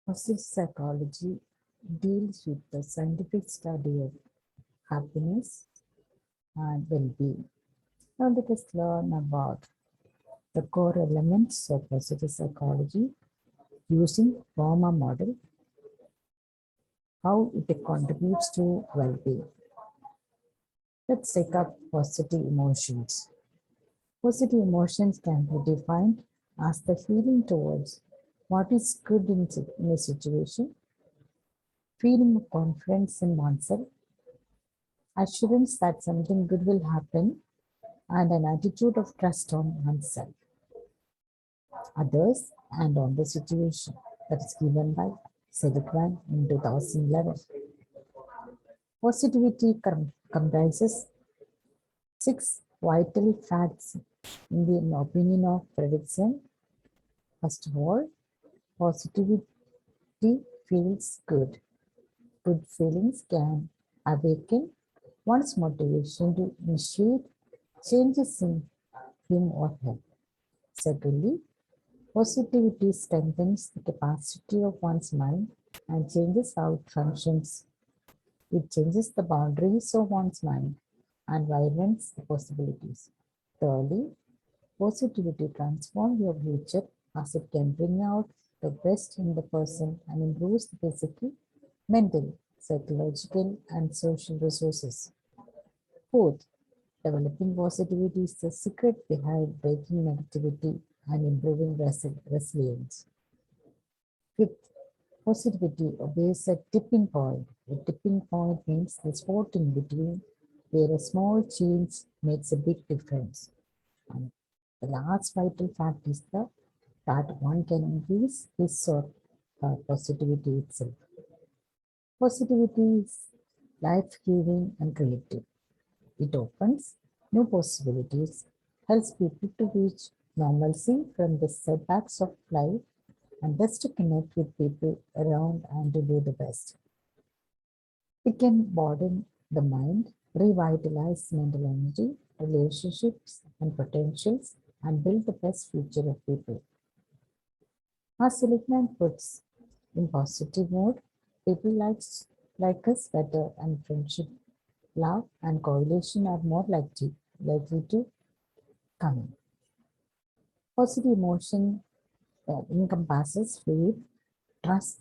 Positive psychology deals with the scientific study of happiness and well-being. Now let us learn about the core elements of positive psychology using PERMA model, how it contributes to well-being. Let's take up positive emotions. Positive emotions can be defined as the feeling towards what is good in a situation, feeling of confidence in oneself, assurance that something good will happen, and an attitude of trust on oneself, others, and on the situation. That is given by Seligman in 2011. Positivity comprises six vital facts in the opinion of Fredrickson. First of all, positivity feels good. Good feelings can awaken one's motivation to initiate changes in him or her. Secondly, positivity strengthens the capacity of one's mind and changes how it functions. It changes the boundaries of one's mind and widens the possibilities. Thirdly, positivity transforms your future as it can bring out the best in the person and improves the physical, mental, psychological, and social resources. Fourth, developing positivity is the secret behind breaking negativity and improving resilience. Fifth, positivity obeys a tipping point. A tipping point means the spot in between where a small change makes a big difference. And the last vital fact is that one can increase his or her positivity itself. Positivity is life-giving and creative. It opens new possibilities, helps people to reach normalcy from the setbacks of life, and thus to connect with people around and to do the best. It can broaden the mind, revitalize mental energy, relationships, and potentials, and build the best future of people. As Seligman puts, in positive mode, people like us better, and friendship, love, and correlation are more likely to come in. Positive emotion encompasses faith, trust,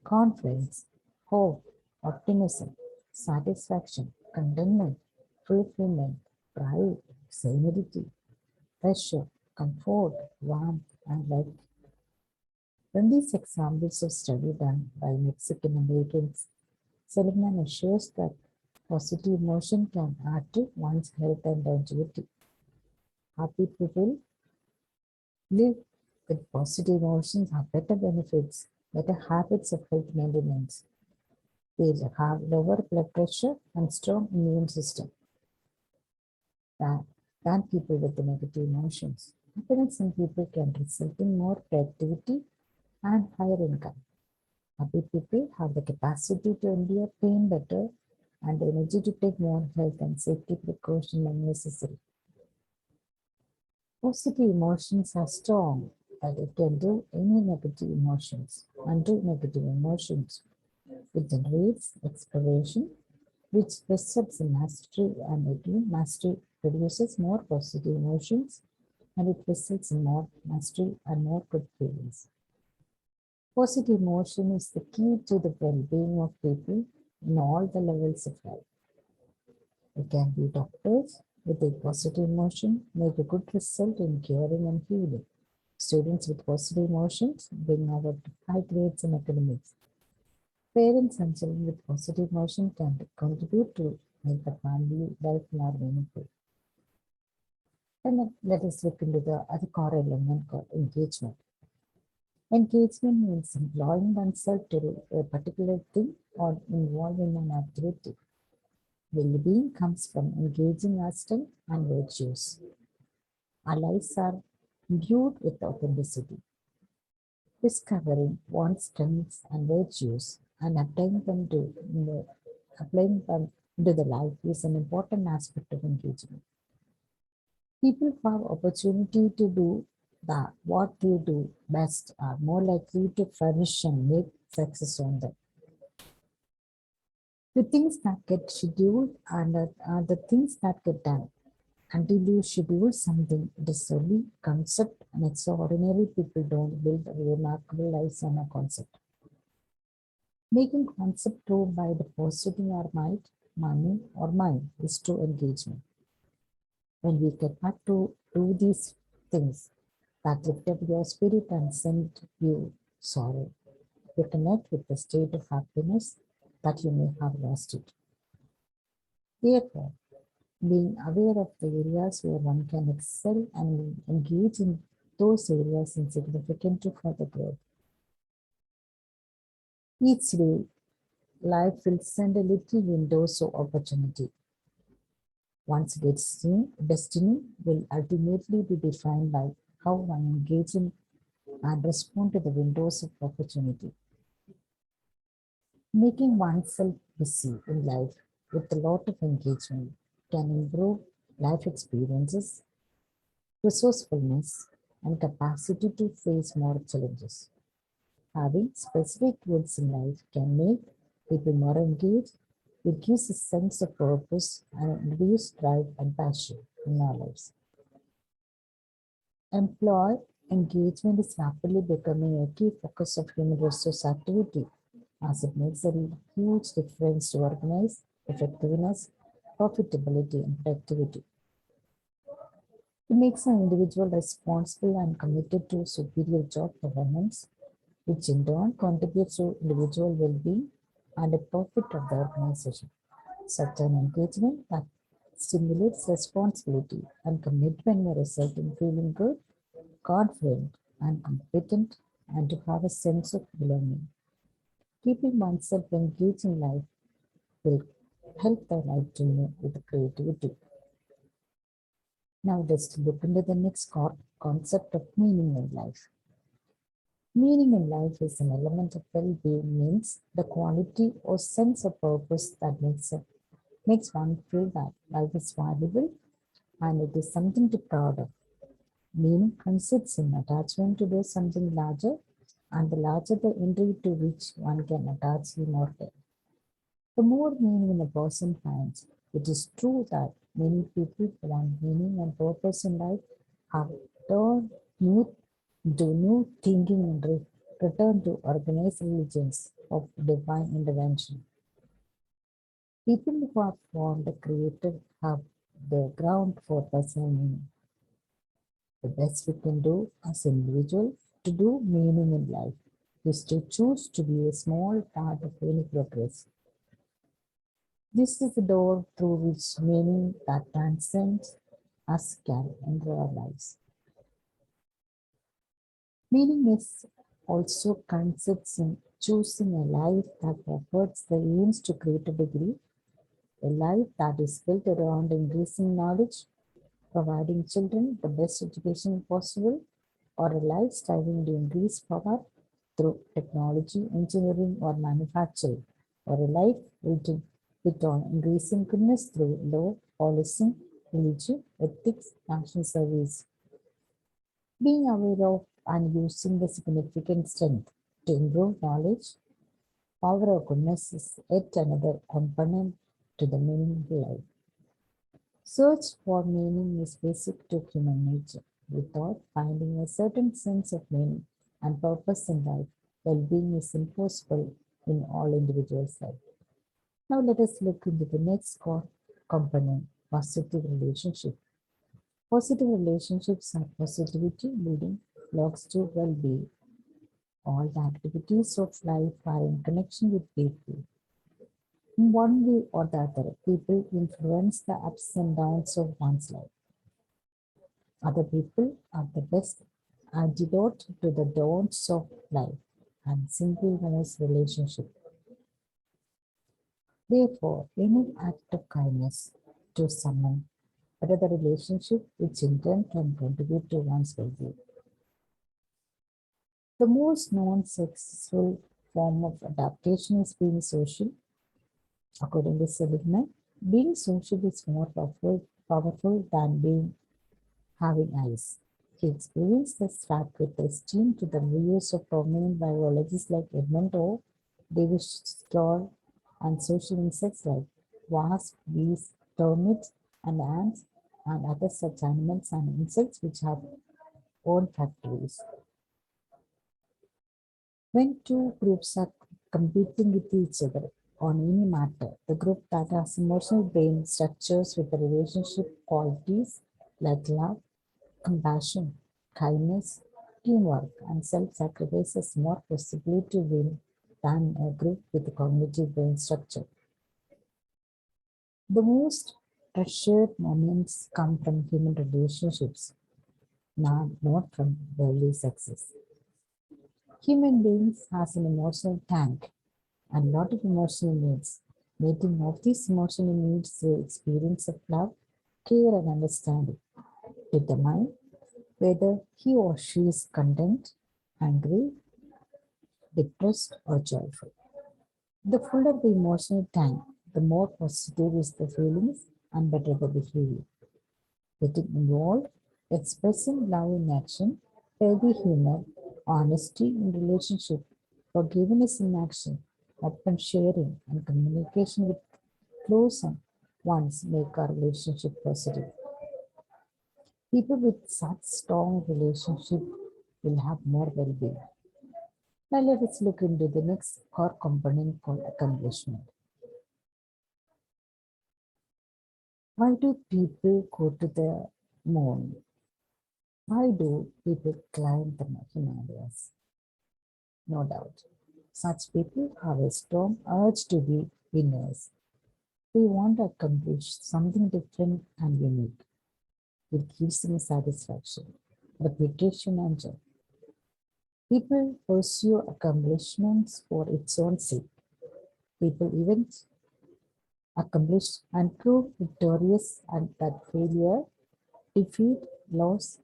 confidence, hope, optimism, satisfaction, contentment, fulfillment, pride, serenity, pleasure, comfort, warmth, and light. From these examples of study done by Mexican Americans, Seligman assures that positive emotion can add to one's health and longevity. Happy people live with positive emotions have better benefits, better habits of health maintenance. They have lower blood pressure and strong immune system than, than people with the negative emotions. Happiness in people can result in more productivity and higher income. Happy people have the capacity to endure pain better and the energy to take more health and safety precautions when necessary. Positive emotions are strong, but it can do any negative emotions, undo negative emotions. It generates exploration, which results in mastery, and again, mastery produces more positive emotions, and it results in more mastery and more good feelings. Positive emotion is the key to the well-being of people in all the levels of life. It can be doctors with a positive emotion make a good result in curing and healing. Students with positive emotions bring out high grades in academics. Parents and children with positive emotion can contribute to make the family life more meaningful. Then let us look into the other core element called engagement. Engagement means employing oneself to do a particular thing or involved in an activity. Well-being comes from engaging our strength and virtues. Our lives are imbued with authenticity. Discovering one's strengths and virtues and applying them into the life is an important aspect of engagement. People who have opportunity to do what they do best are more likely to flourish and make success on them. The things that get scheduled are the things that get done. Until you schedule something, it is only concept, and extraordinary people don't build remarkable lives on a concept. Making concept true by depositing our might, money, or mind is true engagement. When we get back to do these things that lift up your spirit and send you sorrow, you connect with the state of happiness that you may have lost it. Therefore, being aware of the areas where one can excel and engage in those areas is significant to further growth. Each day, life will send a little windows of opportunity. One's destiny will ultimately be defined by how one engages in and respond to the windows of opportunity. Making oneself busy in life with a lot of engagement can improve life experiences, resourcefulness, and capacity to face more challenges. Having specific goals in life can make people more engaged. It gives a sense of purpose and reduce drive and passion in our lives. Employee engagement is rapidly becoming a key focus of human resource activity as it makes a huge difference to organize effectiveness, profitability, and productivity. It makes an individual responsible and committed to superior job performance, which in turn contributes to individual well-being and a profit of the organization. Such an engagement that stimulates responsibility and commitment may result in feeling good, confident, and competent, and to have a sense of belonging. Keeping oneself engaged in life will help the life to move with creativity. Now let's look into the next concept of meaning in life. Meaning in life is an element of well-being, means the quality or sense of purpose that makes one feel that life is valuable and it is something to be proud of. Meaning consists in attachment to do something larger, and the larger the entry to which one can attach him or her. The more meaning a person finds, it is true that many people who want meaning and purpose in life have turned do new thinking and return to organized religions of divine intervention. People who have found the Creator have the ground for personal meaning. The best we can do as individuals to do meaning in life is to choose to be a small part of any progress. This is the door through which meaning that transcends us can enter our lives. Meaning is also consists in choosing a life that efforts the aims to greater degree, a life that is built around increasing knowledge, providing children the best education possible, or a life striving to increase power through technology, engineering, or manufacturing, or a life built on increasing goodness through law, policy, religion, ethics, national service. Being aware of and using the significant strength to improve knowledge, power or goodness is yet another component to the meaningful life. Search for meaning is basic to human nature. Without finding a certain sense of meaning and purpose in life, well-being is impossible in all individuals' life. Now let us look into the next core component, positive relationship. Positive relationships are positivity building blocks to well-being. All the activities of life are in connection with people. In one way or the other, people influence the ups and downs of one's life. Other people are the best antidote to the dawns of life and synchronous relationship. Therefore, any act of kindness to someone better the relationship which in turn can contribute to one's well-being. The most known successful form of adaptation is being social. According to Seligman, being social is more powerful than being having eyes. He experienced this fact with esteem to the views of prominent biologists like Edmund O. Davis Stoll and social insects like wasps, bees, termites, and ants, and other such animals and insects which have own factories. When two groups are competing with each other on any matter, the group that has emotional brain structures with the relationship qualities like love, compassion, kindness, teamwork, and self-sacrifice has more possibility to win than a group with a cognitive brain structure. The most treasured moments come from human relationships, not from worldly success. Human beings has an emotional tank and lot of emotional needs. Meeting of these emotional needs through experience of love, care, and understanding determine whether he or she is content, angry, depressed, or joyful. The fuller the emotional tank, the more positive is the feelings and better the behavior. Getting involved, expressing love in action, healthy humor, honesty in relationship, forgiveness in action, open sharing, and communication with close ones make our relationship positive. People with such strong relationship will have more well-being. Now let us look into the next core component called accomplishment. Why do people go to the moon? Why do people climb the Himalayas? No doubt. Such people have a strong urge to be winners. They want to accomplish something different and unique. It gives them satisfaction, reputation, and joy. People pursue accomplishments for its own sake. People even accomplish and prove victorious and that failure, defeat, loss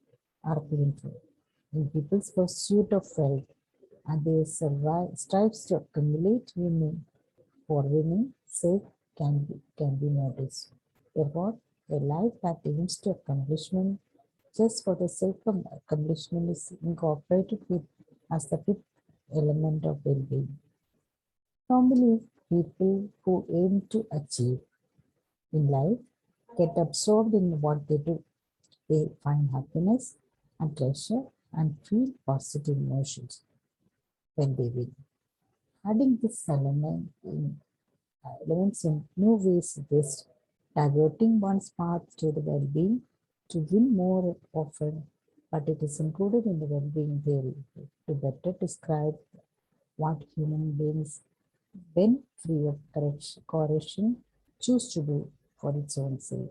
are painful. In people's pursuit of wealth and they strives to accumulate winning for winning sake can be noticed. Therefore, a life that aims to accomplishment just for the sake of accomplishment is incorporated with as the fifth element of well-being. Normally, people who aim to achieve in life get absorbed in what they do. They find happiness and pleasure and feel positive emotions when they win. Adding this elements in new ways is diverting one's path to the well-being to win more often, but it is included in the well-being theory to better describe what human beings, when free of correction, choose to do for its own sake.